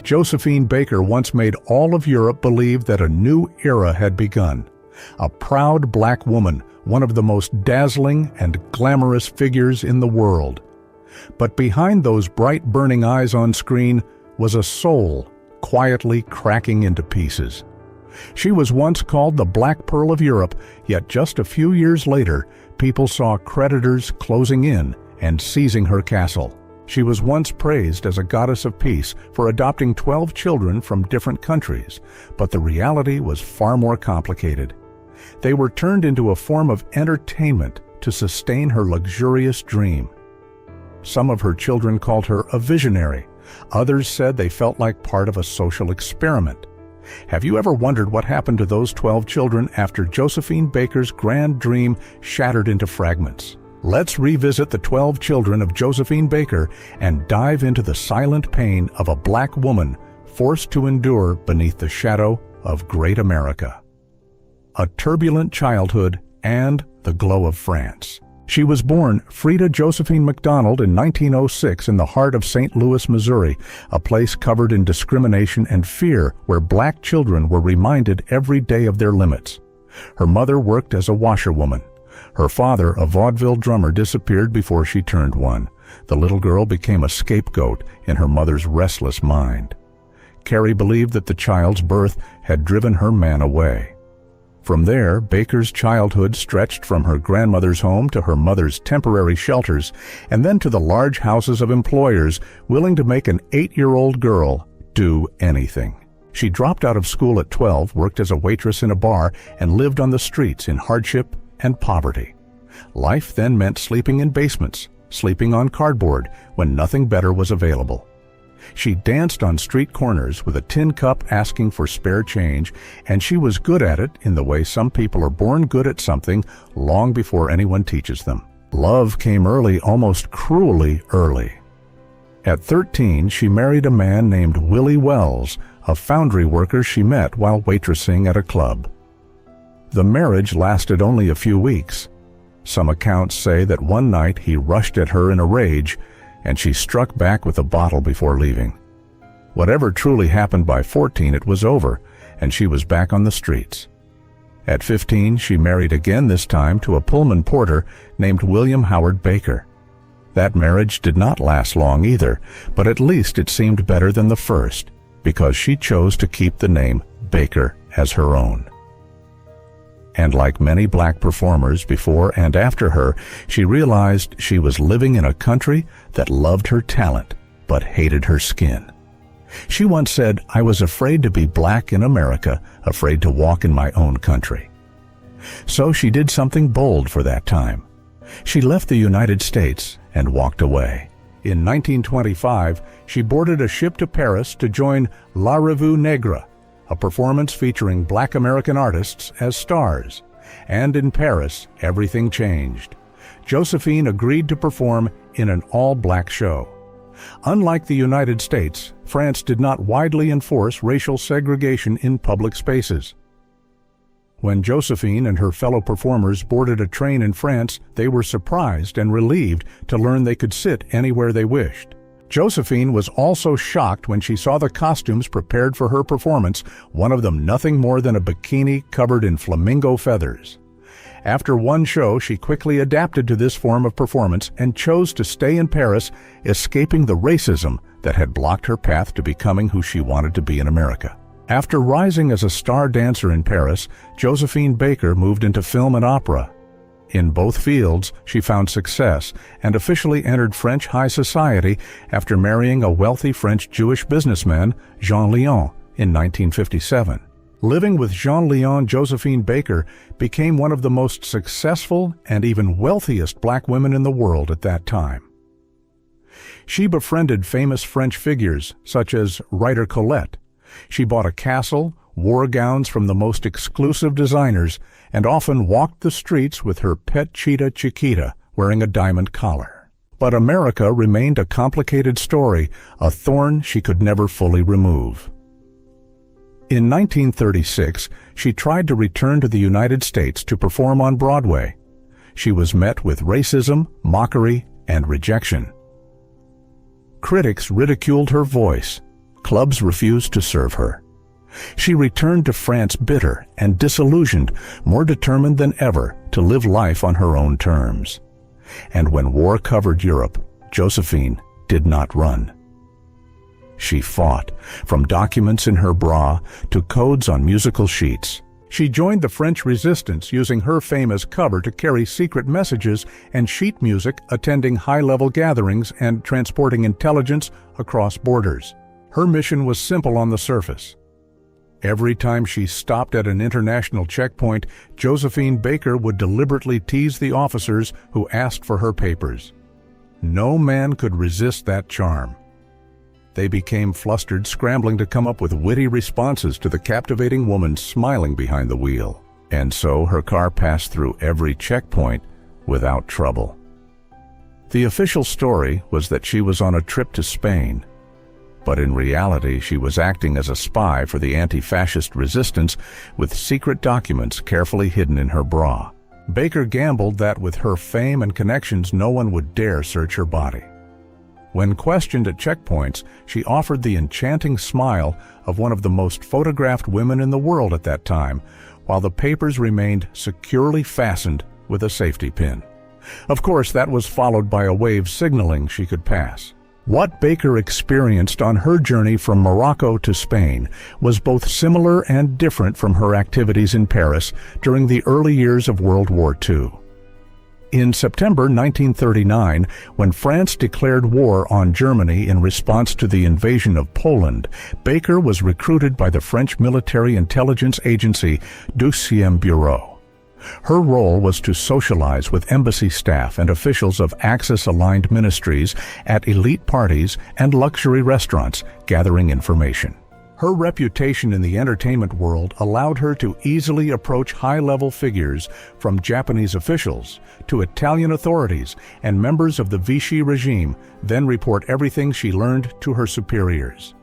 Josephine Baker once made all of Europe believe that a new era had begun. A proud black woman, one of the most dazzling and glamorous figures in the world. But behind those bright burning eyes on screen was a soul quietly cracking into pieces. She was once called the Black Pearl of Europe, yet just a few years later, people saw creditors closing in and seizing her castle. She was once praised as a goddess of peace for adopting 12 children from different countries, but the reality was far more complicated. They were turned into a form of entertainment to sustain her luxurious dream. Some of her children called her a visionary. Others said they felt like part of a social experiment. Have you ever wondered what happened to those 12 children after Josephine Baker's grand dream shattered into fragments? Let's revisit the 12 children of Josephine Baker and dive into the silent pain of a black woman forced to endure beneath the shadow of great America. A turbulent childhood and the glow of France. She was born Frida Josephine McDonald in 1906 in the heart of St. Louis, Missouri, a place covered in discrimination and fear where black children were reminded every day of their limits. Her mother worked as a washerwoman. Her father, a vaudeville drummer, disappeared before she turned one. The little girl became a scapegoat in her mother's restless mind. Carrie believed that the child's birth had driven her man away. From there, Baker's childhood stretched from her grandmother's home to her mother's temporary shelters, and then to the large houses of employers willing to make an 8-year-old girl do anything. She dropped out of school at 12, worked as a waitress in a bar, and lived on the streets in hardship and poverty. Life then meant sleeping in basements, sleeping on cardboard when nothing better was available. She danced on street corners with a tin cup asking for spare change, and she was good at it in the way some people are born good at something long before anyone teaches them. Love came early, almost cruelly early. At 13, she married a man named Willie Wells, a foundry worker she met while waitressing at a club. The marriage lasted only a few weeks. Some accounts say that one night he rushed at her in a rage, and she struck back with a bottle before leaving. Whatever truly happened by 14, it was over, and she was back on the streets. At 15, she married again, this time to a Pullman porter named William Howard Baker. That marriage did not last long either, but at least it seemed better than the first, because she chose to keep the name Baker as her own. And like many black performers before and after her, she realized she was living in a country that loved her talent but hated her skin. She once said, "I was afraid to be black in America, afraid to walk in my own country." So she did something bold for that time. She left the United States and walked away. In 1925, she boarded a ship to Paris to join La Revue Negre, a performance featuring black American artists as stars. And in Paris, everything changed. Josephine agreed to perform in an all-black show. Unlike the United States, France did not widely enforce racial segregation in public spaces. When Josephine and her fellow performers boarded a train in France, they were surprised and relieved to learn they could sit anywhere they wished. Josephine was also shocked when she saw the costumes prepared for her performance, one of them nothing more than a bikini covered in flamingo feathers. After one show, she quickly adapted to this form of performance and chose to stay in Paris, escaping the racism that had blocked her path to becoming who she wanted to be in America. After rising as a star dancer in Paris, Josephine Baker moved into film and opera. In both fields, she found success and officially entered French high society after marrying a wealthy French Jewish businessman, Jean Léon, in 1957. Living with Jean Léon, Josephine Baker became one of the most successful and even wealthiest black women in the world at that time. She befriended famous French figures such as writer Colette. She bought a castle, wore gowns from the most exclusive designers, and often walked the streets with her pet cheetah Chiquita, wearing a diamond collar. But America remained a complicated story, a thorn she could never fully remove. In 1936, she tried to return to the United States to perform on Broadway. She was met with racism, mockery, and rejection. Critics ridiculed her voice, clubs refused to serve her. She returned to France bitter and disillusioned, more determined than ever to live life on her own terms. And when war covered Europe, Josephine did not run. She fought, from documents in her bra to codes on musical sheets. She joined the French resistance using her fame as cover to carry secret messages and sheet music, attending high-level gatherings and transporting intelligence across borders. Her mission was simple on the surface. Every time she stopped at an international checkpoint, Josephine Baker would deliberately tease the officers who asked for her papers. No man could resist that charm. They became flustered, scrambling to come up with witty responses to the captivating woman smiling behind the wheel. And so her car passed through every checkpoint without trouble. The official story was that she was on a trip to Spain. But in reality, she was acting as a spy for the anti-fascist resistance with secret documents carefully hidden in her bra. Baker gambled that with her fame and connections, no one would dare search her body. When questioned at checkpoints, she offered the enchanting smile of one of the most photographed women in the world at that time, while the papers remained securely fastened with a safety pin. Of course, that was followed by a wave signaling she could pass. What Baker experienced on her journey from Morocco to Spain was both similar and different from her activities in Paris during the early years of World War II. In September 1939, when France declared war on Germany in response to the invasion of Poland, Baker was recruited by the French military intelligence agency Deuxième Bureau. Her role was to socialize with embassy staff and officials of Axis-aligned ministries at elite parties and luxury restaurants, gathering information. Her reputation in the entertainment world allowed her to easily approach high-level figures, from Japanese officials to Italian authorities and members of the Vichy regime, then report everything she learned to her superiors.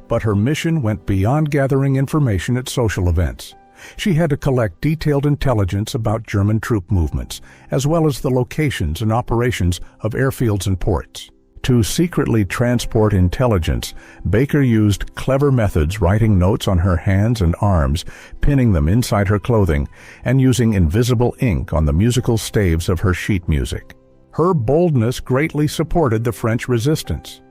But her mission went beyond gathering information at social events. She had to collect detailed intelligence about German troop movements, as well as the locations and operations of airfields and ports. To secretly transport intelligence, Baker used clever methods, writing notes on her hands and arms, pinning them inside her clothing, and using invisible ink on the musical staves of her sheet music. Her boldness greatly supported the French resistance.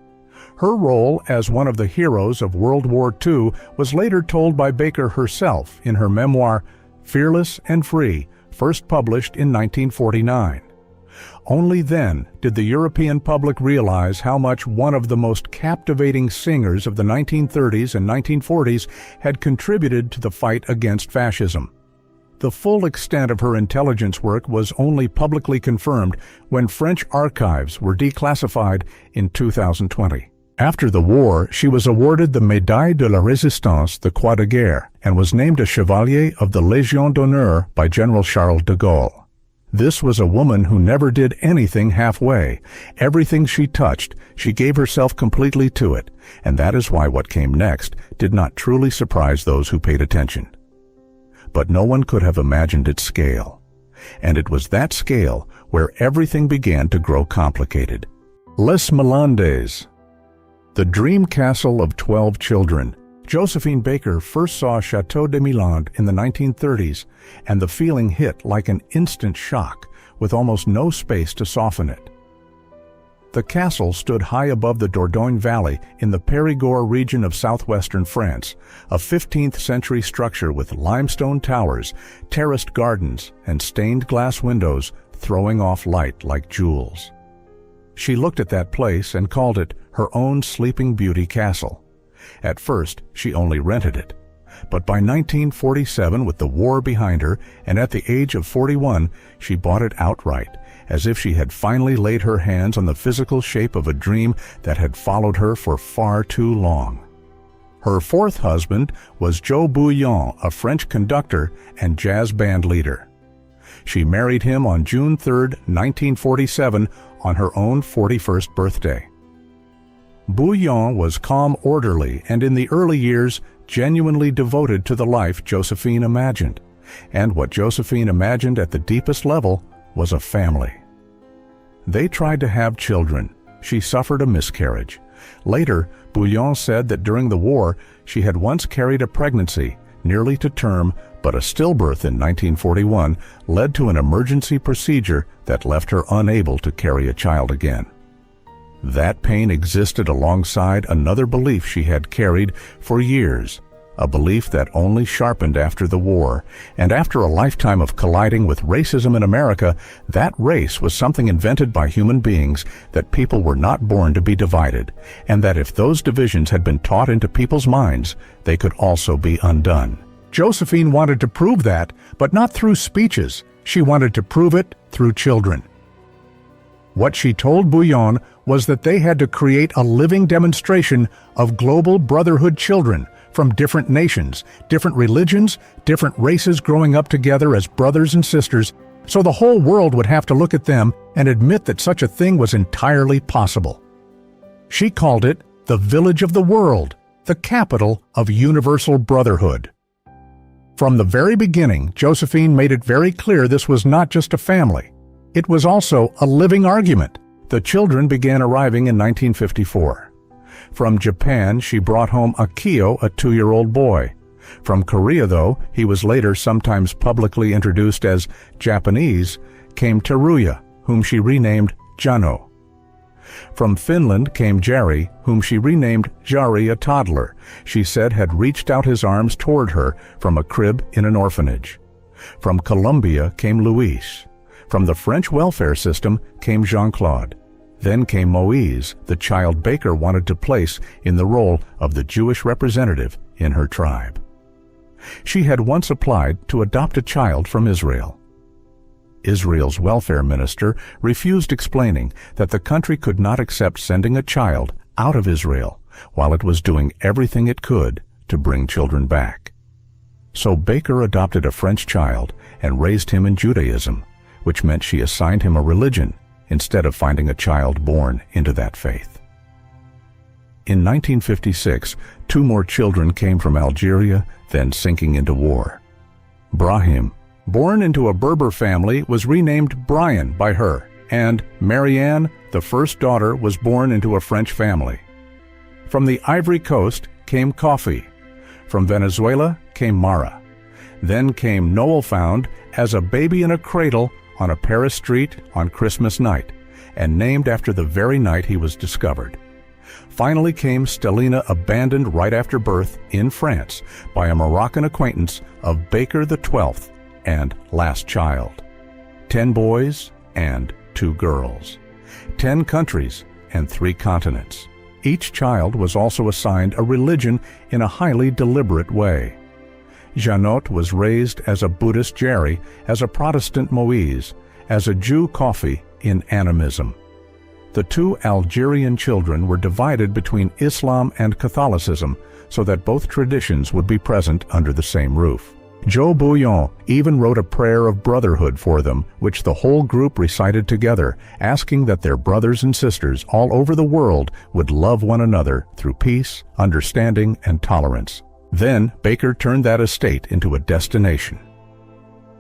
Her role as one of the heroes of World War II was later told by Baker herself in her memoir, Fearless and Free, first published in 1949. Only then did the European public realize how much one of the most captivating singers of the 1930s and 1940s had contributed to the fight against fascism. The full extent of her intelligence work was only publicly confirmed when French archives were declassified in 2020. After the war, she was awarded the Médaille de la Résistance, the Croix de Guerre, and was named a Chevalier of the Légion d'honneur by General Charles de Gaulle. This was a woman who never did anything halfway. Everything she touched, she gave herself completely to it, and that is why what came next did not truly surprise those who paid attention. But no one could have imagined its scale. And it was that scale where everything began to grow complicated. Les Milandes, the dream castle of 12 children. Josephine Baker first saw Chateau de Milande in the 1930s, and the feeling hit like an instant shock, with almost no space to soften it. The castle stood high above the Dordogne Valley in the Périgord region of southwestern France, a 15th-century structure with limestone towers, terraced gardens, and stained glass windows throwing off light like jewels. She looked at that place and called it her own Sleeping Beauty castle. At first, she only rented it. But by 1947, with the war behind her, and at the age of 41, she bought it outright, as if she had finally laid her hands on the physical shape of a dream that had followed her for far too long. Her fourth husband was Joe Bouillon, a French conductor and jazz band leader. She married him on June 3, 1947, on her own 41st birthday. Bouillon was calm, orderly, and in the early years, genuinely devoted to the life Josephine imagined. And what Josephine imagined at the deepest level was a family. They tried to have children. She suffered a miscarriage. Later, Bouillon said that during the war, she had once carried a pregnancy, nearly to term, but a stillbirth in 1941 led to an emergency procedure that left her unable to carry a child again. That pain existed alongside another belief she had carried for years, a belief that only sharpened after the war, and after a lifetime of colliding with racism in America, that race was something invented by human beings, that people were not born to be divided, and that if those divisions had been taught into people's minds, they could also be undone. Josephine wanted to prove that, but not through speeches. She wanted to prove it through children. What she told Bouillon was that they had to create a living demonstration of global brotherhood children from different nations, different religions, different races growing up together as brothers and sisters, so the whole world would have to look at them and admit that such a thing was entirely possible. She called it the village of the world, the capital of universal brotherhood. From the very beginning, Josephine made it very clear this was not just a family. It was also a living argument. The children began arriving in 1954. From Japan, she brought home Akio, a 2-year-old boy. From Korea, though, he was later sometimes publicly introduced as Japanese, came Teruya, whom she renamed Jano. From Finland came Jari, whom she renamed Jari, a toddler, she said had reached out his arms toward her from a crib in an orphanage. From Colombia came Luis. From the French welfare system came Jean-Claude. Then came Moise, the child Baker wanted to place in the role of the Jewish representative in her tribe. She had once applied to adopt a child from Israel. Israel's welfare minister refused, explaining that the country could not accept sending a child out of Israel while it was doing everything it could to bring children back. So Baker adopted a French child and raised him in Judaism, which meant she assigned him a religion instead of finding a child born into that faith. In 1956, 2 more children came from Algeria, then sinking into war. Brahim, born into a Berber family, was renamed Brian by her, and Marianne, the first daughter, was born into a French family. From the Ivory Coast came Kofi. From Venezuela came Mara. Then came Noel, found as a baby in a cradle on a Paris street on Christmas night, and named after the very night he was discovered. Finally came Stellina, abandoned right after birth in France by a Moroccan acquaintance of Baker the 12th and last child. 10 boys and 2 girls. 10 countries and 3 continents. Each child was also assigned a religion in a highly deliberate way. Janot was raised as a Buddhist Jari, as a Protestant Moise, as a Jew Kofi in animism. The 2 Algerian children were divided between Islam and Catholicism so that both traditions would be present under the same roof. Joe Bouillon even wrote a prayer of brotherhood for them, which the whole group recited together, asking that their brothers and sisters all over the world would love one another through peace, understanding, and tolerance. Then Baker turned that estate into a destination.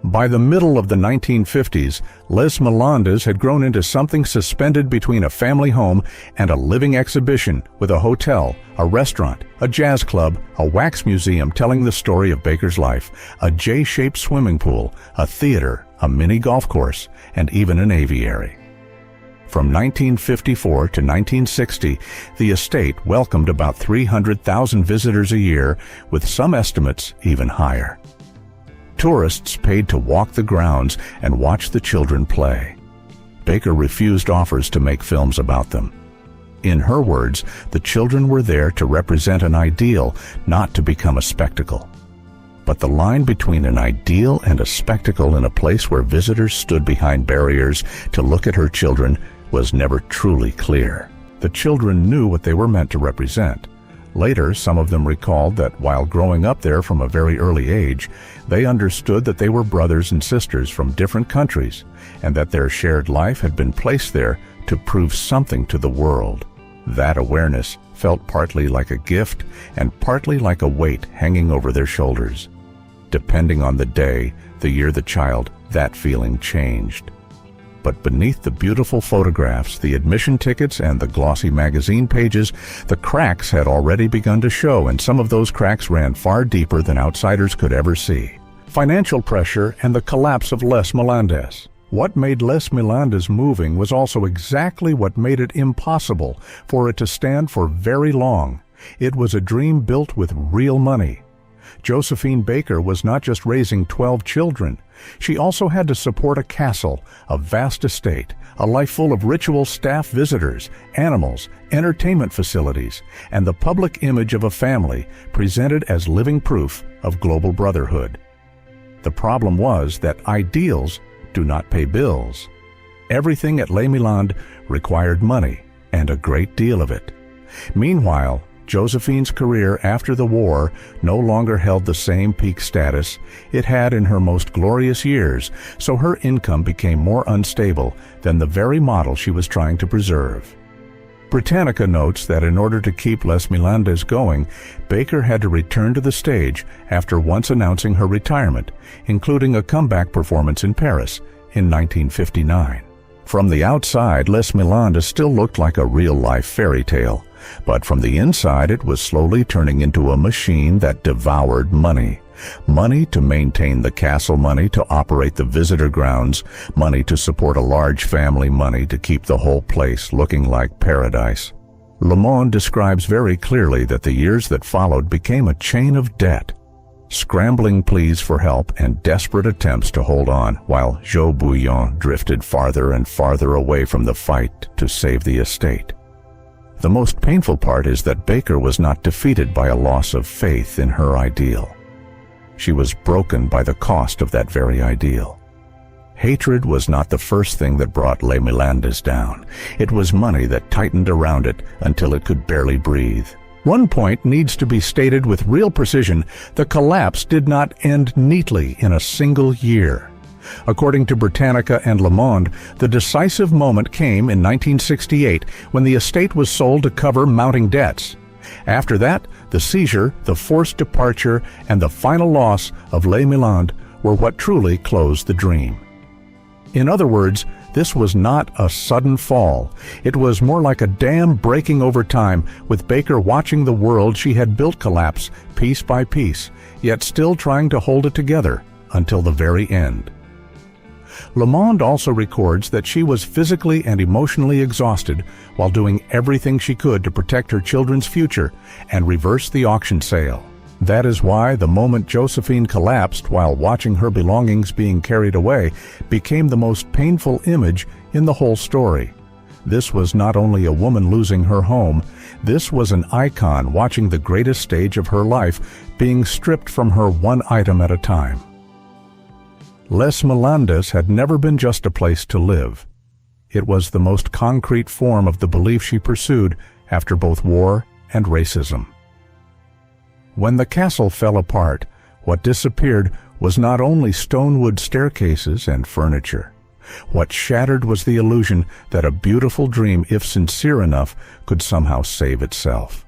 By the middle of the 1950s, Les Melandes had grown into something suspended between a family home and a living exhibition, with a hotel, a restaurant, a jazz club, a wax museum telling the story of Baker's life, a J-shaped swimming pool, a theater, a mini golf course, and even an aviary. From 1954 to 1960, the estate welcomed about 300,000 visitors a year, with some estimates even higher. Tourists paid to walk the grounds and watch the children play. Baker refused offers to make films about them. In her words, the children were there to represent an ideal, not to become a spectacle. But the line between an ideal and a spectacle in a place where visitors stood behind barriers to look at her children was never truly clear. The children knew what they were meant to represent. Later, some of them recalled that while growing up there from a very early age, they understood that they were brothers and sisters from different countries, and that their shared life had been placed there to prove something to the world. That awareness felt partly like a gift and partly like a weight hanging over their shoulders. Depending on the day, the year, the child, that feeling changed. But beneath the beautiful photographs, the admission tickets, and the glossy magazine pages, the cracks had already begun to show, and some of those cracks ran far deeper than outsiders could ever see. Financial pressure and the collapse of Les Melendez. What made Les Melendez moving was also exactly what made it impossible for it to stand for very long. It was a dream built with real money. Josephine Baker was not just raising 12 children. She also had to support a castle, a vast estate, a life full of ritual staff visitors, animals, entertainment facilities, and the public image of a family presented as living proof of global brotherhood. The problem was that ideals do not pay bills. Everything at Les Melendez required money, and a great deal of it. Meanwhile, Josephine's career after the war no longer held the same peak status it had in her most glorious years, so her income became more unstable than the very model she was trying to preserve. Britannica notes that in order to keep Les Melendez going, Baker had to return to the stage after once announcing her retirement, including a comeback performance in Paris in 1959. From the outside, Les Melendez still looked like a real-life fairy tale, but from the inside it was slowly turning into a machine that devoured money. Money to maintain the castle, money to operate the visitor grounds, money to support a large family, money to keep the whole place looking like paradise. Le Monde describes very clearly that the years that followed became a chain of debt. Scrambling pleas for help and desperate attempts to hold on, while Jo Bouillon drifted farther and farther away from the fight to save the estate. The most painful part is that Baker was not defeated by a loss of faith in her ideal. She was broken by the cost of that very ideal. Hatred was not the first thing that brought Les Melendez down. It was money that tightened around it until it could barely breathe. One point needs to be stated with real precision: the collapse did not end neatly in a single year. According to Britannica and Le Monde, the decisive moment came in 1968 when the estate was sold to cover mounting debts. After that, the seizure, the forced departure, and the final loss of Les Melendez were what truly closed the dream. In other words, this was not a sudden fall. It was more like a dam breaking over time, with Baker watching the world she had built collapse piece by piece, yet still trying to hold it together until the very end. Le Monde also records that she was physically and emotionally exhausted while doing everything she could to protect her children's future and reverse the auction sale. That is why the moment Josephine collapsed while watching her belongings being carried away became the most painful image in the whole story. This was not only a woman losing her home, this was an icon watching the greatest stage of her life being stripped from her one item at a time. Les Melendez had never been just a place to live. It was the most concrete form of the belief she pursued after both war and racism. When the castle fell apart, what disappeared was not only stonewood staircases and furniture. What shattered was the illusion that a beautiful dream, if sincere enough, could somehow save itself.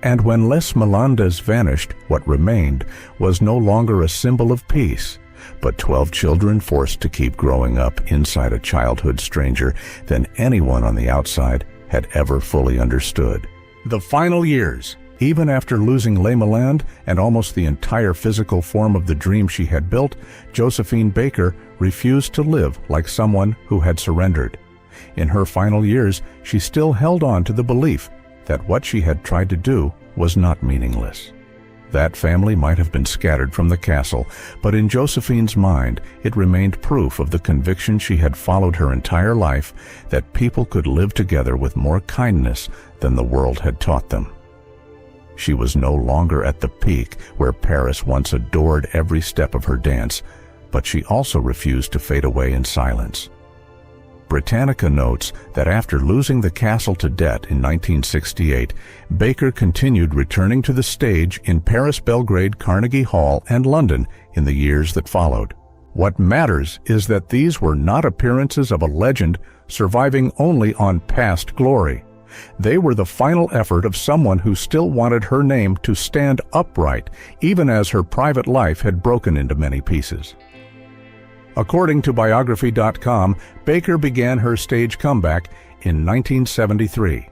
And when Les Melendez vanished, what remained was no longer a symbol of peace, but 12 children forced to keep growing up inside a childhood stranger than anyone on the outside had ever fully understood. The final years, even after losing Les Melendez and almost the entire physical form of the dream she had built, Josephine Baker refused to live like someone who had surrendered. In her final years, she still held on to the belief that what she had tried to do was not meaningless. That family might have been scattered from the castle, but in Josephine's mind, it remained proof of the conviction she had followed her entire life, that people could live together with more kindness than the world had taught them. She was no longer at the peak where Paris once adored every step of her dance, but she also refused to fade away in silence. Britannica notes that after losing the castle to debt in 1968, Baker continued returning to the stage in Paris, Belgrade, Carnegie Hall, and London in the years that followed. What matters is that these were not appearances of a legend surviving only on past glory. They were the final effort of someone who still wanted her name to stand upright, even as her private life had broken into many pieces. According to biography.com, Baker began her stage comeback in 1973.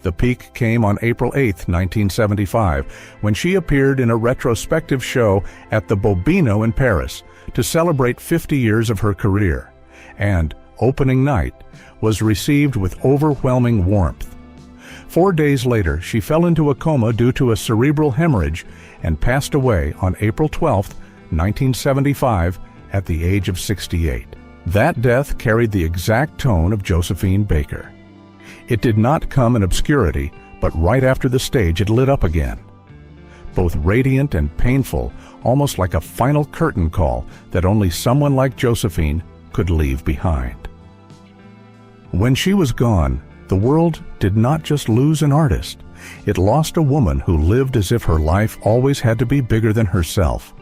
The peak came on April 8, 1975, when she appeared in a retrospective show at the Bobino in Paris to celebrate 50 years of her career, and opening night was received with overwhelming warmth. 4 days later, she fell into a coma due to a cerebral hemorrhage and passed away on April 12, 1975, at the age of 68. That death carried the exact tone of Josephine Baker. It did not come in obscurity, but right after the stage it lit up again. Both radiant and painful, almost like a final curtain call that only someone like Josephine could leave behind. When she was gone, the world did not just lose an artist. It lost a woman who lived as if her life always had to be bigger than herself.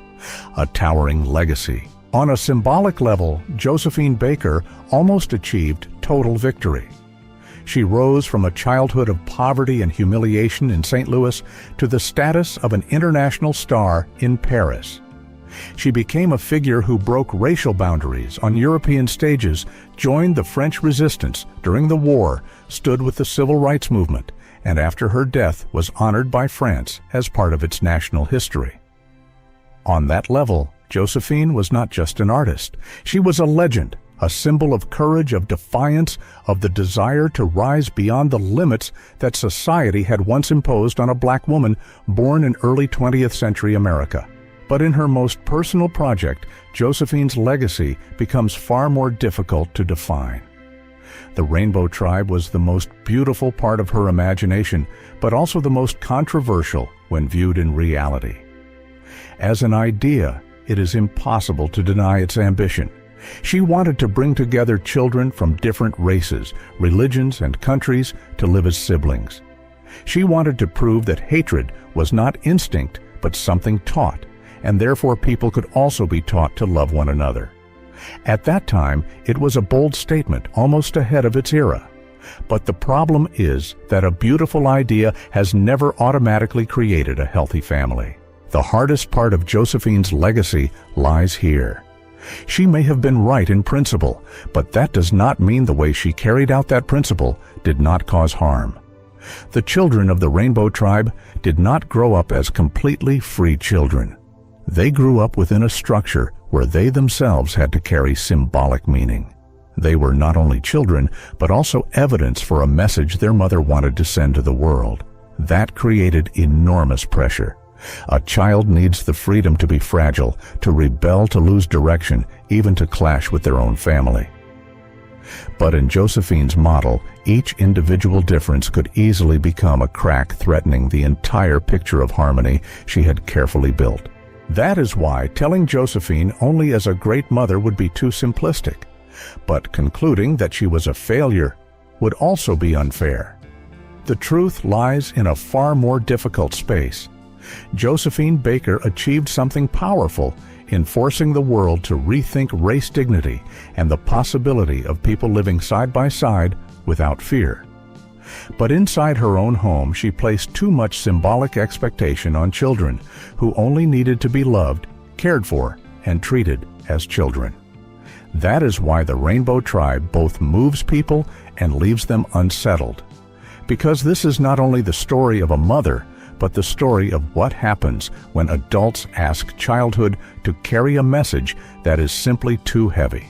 A towering legacy. On a symbolic level, Josephine Baker almost achieved total victory. She rose from a childhood of poverty and humiliation in St. Louis to the status of an international star in Paris. She became a figure who broke racial boundaries on European stages, joined the French resistance during the war, stood with the civil rights movement, and after her death was honored by France as part of its national history. On that level, Josephine was not just an artist. She was a legend, a symbol of courage, of defiance, of the desire to rise beyond the limits that society had once imposed on a black woman born in early 20th century America. But in her most personal project, Josephine's legacy becomes far more difficult to define. The Rainbow Tribe was the most beautiful part of her imagination, but also the most controversial when viewed in reality. As an idea, it is impossible to deny its ambition. She wanted to bring together children from different races, religions, and countries to live as siblings. She wanted to prove that hatred was not instinct, but something taught, and therefore people could also be taught to love one another. At that time, it was a bold statement, almost ahead of its era. But the problem is that a beautiful idea has never automatically created a healthy family. The hardest part of Josephine's legacy lies here. She may have been right in principle, but that does not mean the way she carried out that principle did not cause harm. The children of the Rainbow Tribe did not grow up as completely free children. They grew up within a structure where they themselves had to carry symbolic meaning. They were not only children, but also evidence for a message their mother wanted to send to the world. That created enormous pressure. A child needs the freedom to be fragile, to rebel, to lose direction, even to clash with their own family. But in Josephine's model, each individual difference could easily become a crack threatening the entire picture of harmony she had carefully built. That is why telling Josephine only as a great mother would be too simplistic, but concluding that she was a failure would also be unfair. The truth lies in a far more difficult space. Josephine Baker achieved something powerful in forcing the world to rethink race dignity and the possibility of people living side by side without fear. But inside her own home, she placed too much symbolic expectation on children who only needed to be loved, cared for, and treated as children. That is why the Rainbow Tribe both moves people and leaves them unsettled. Because this is not only the story of a mother, but the story of what happens when adults ask childhood to carry a message that is simply too heavy.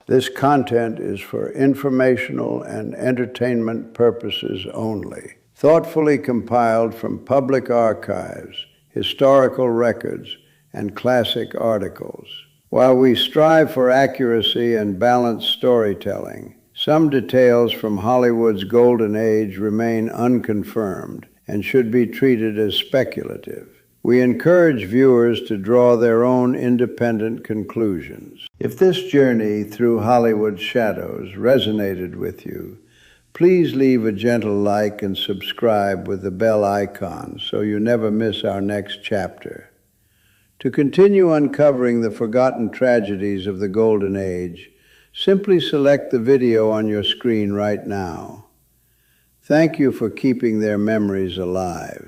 This content is for informational and entertainment purposes only, thoughtfully compiled from public archives, historical records, and classic articles. While we strive for accuracy and balanced storytelling, some details from Hollywood's golden age remain unconfirmed and should be treated as speculative. We encourage viewers to draw their own independent conclusions. If this journey through Hollywood's shadows resonated with you, please leave a gentle like and subscribe with the bell icon so you never miss our next chapter. To continue uncovering the forgotten tragedies of the Golden Age, simply select the video on your screen right now. Thank you for keeping their memories alive.